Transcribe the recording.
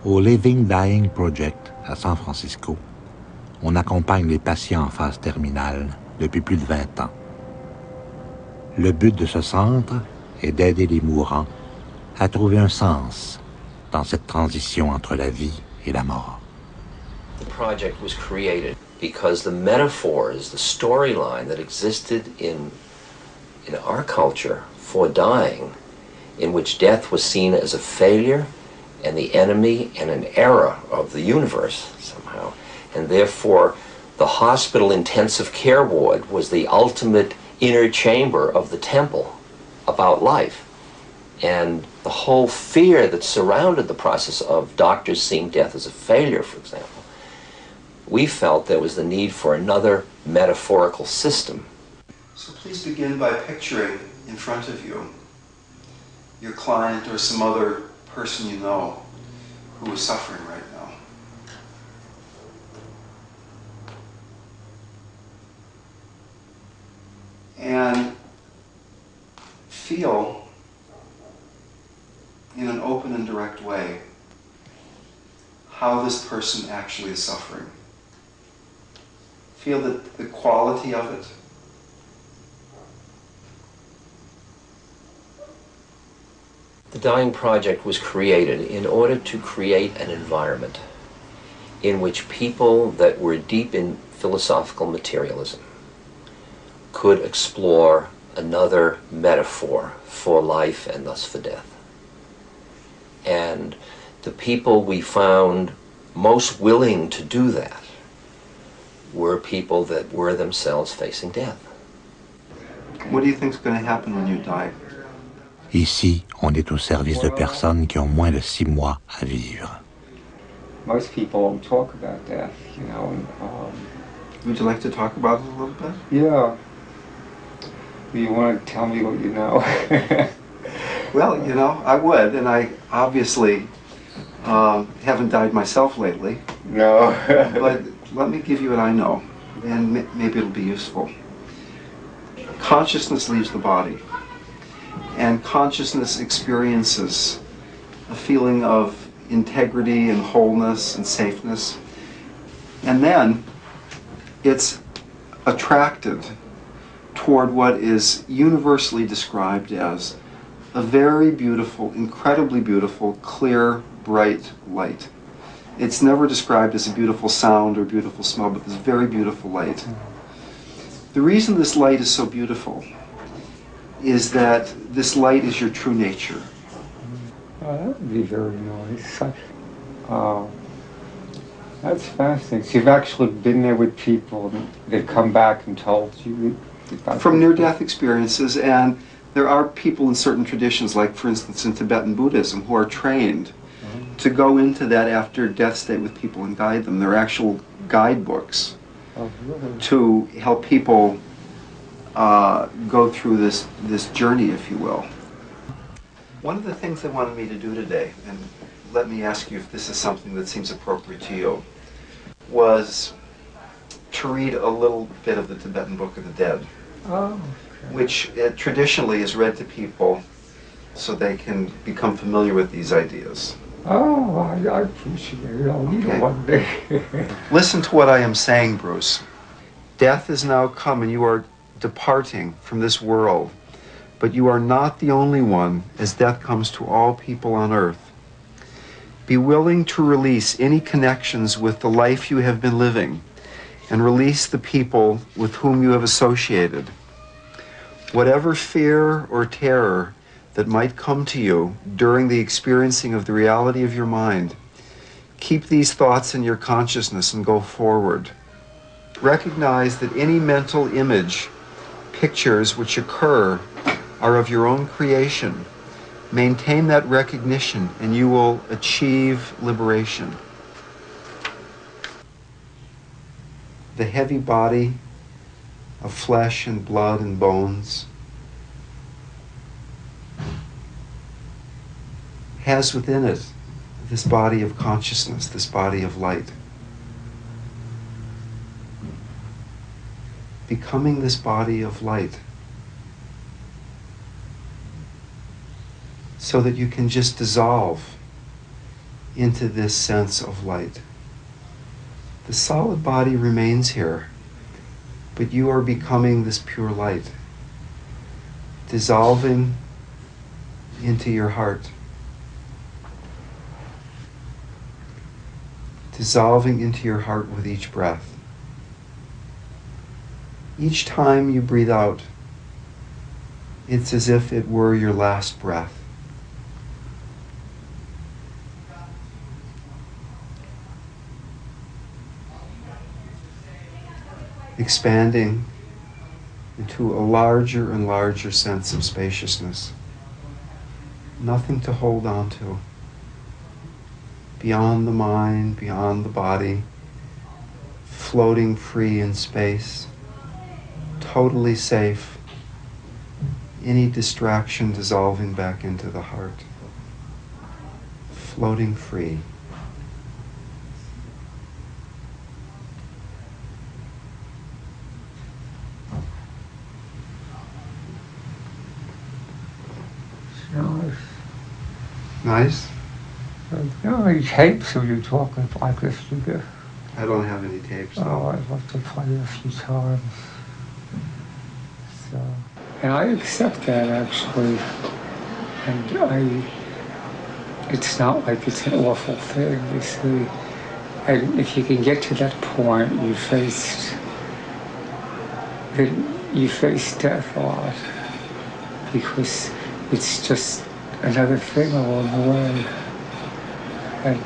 Au Living Dying Project à San Francisco, on accompagne les patients en phase terminale depuis plus de 20 ans. Le but de ce centre est d'aider les mourants à trouver un sens dans cette transition entre la vie et la mort. The project was created because the metaphors, the storyline that existed in our culture for dying, in which death was seen as a failure and the enemy and an error of the universe somehow, and therefore the hospital intensive care ward was the ultimate inner chamber of the temple about life. And the whole fear that surrounded the process of doctors seeing death as a failure, for example, we felt there was the need for another metaphorical system. So please begin by picturing in front of you your client or some other person you know who is suffering right now. And feel in an open and direct way how this person actually is suffering. Feel the quality of it. The Dying Project was created in order to create an environment in which people that were deep in philosophical materialism could explore another metaphor for life and thus for death. And the people we found most willing to do that were people that were themselves facing death. What do you think is going to happen when you die? Ici, on est au service de personnes qui ont moins de 6 mois à vivre. Most people don't talk about death, you know. Would you like to talk about it a little bit? Yeah. You want to tell me what you know? Well, you know, I would, and I obviously haven't died myself lately. No. But let me give you what I know, and maybe it'll be useful. Consciousness leaves the body, and consciousness experiences a feeling of integrity and wholeness and safeness, and then it's attracted toward what is universally described as a very beautiful, incredibly beautiful, clear, bright light. It's never described as a beautiful sound or beautiful smell, but this very beautiful light. The reason this light is so beautiful is that this light is your true nature. Oh, that would be very nice. That's fascinating. So you've actually been there with people, and they've come back and told you? From near-death experiences, and there are people in certain traditions, like for instance in Tibetan Buddhism, who are trained to go into that after-death state with people and guide them. There are actual guidebooks to help people go through this journey, if you will. One of the things they wanted me to do today, and let me ask you if this is something that seems appropriate to you, was to read a little bit of the Tibetan Book of the Dead, which traditionally is read to people so they can become familiar with these ideas. Oh, I appreciate it. I'll read it one day. Listen to what I am saying, Bruce. Death is now come and you are departing from this world, but you are not the only one, as death comes to all people on earth. Be willing to release any connections with the life you have been living, and release the people with whom you have associated. Whatever fear or terror that might come to you during the experiencing of the reality of your mind, keep these thoughts in your consciousness and go forward. Recognize that any mental image, pictures which occur are of your own creation. Maintain that recognition and you will achieve liberation. The heavy body of flesh and blood and bones has within it this body of consciousness, this body of light. Becoming this body of light so that you can just dissolve into this sense of light. The solid body remains here, but you are becoming this pure light, dissolving into your heart, dissolving into your heart with each breath. Each time you breathe out, it's as if it were your last breath. Expanding into a larger and larger sense of spaciousness. Nothing to hold on to. Beyond the mind, beyond the body, floating free in space, totally safe. Any distraction dissolving back into the heart. Floating free. Nice? How many tapes are you talking like this to get? I don't have any tapes. Oh, No. I'd love to play a few times. So, and I accept that actually. And it's not like it's an awful thing, you see. And if you can get to that point, you face death a lot. Because it's just another thing along the way. And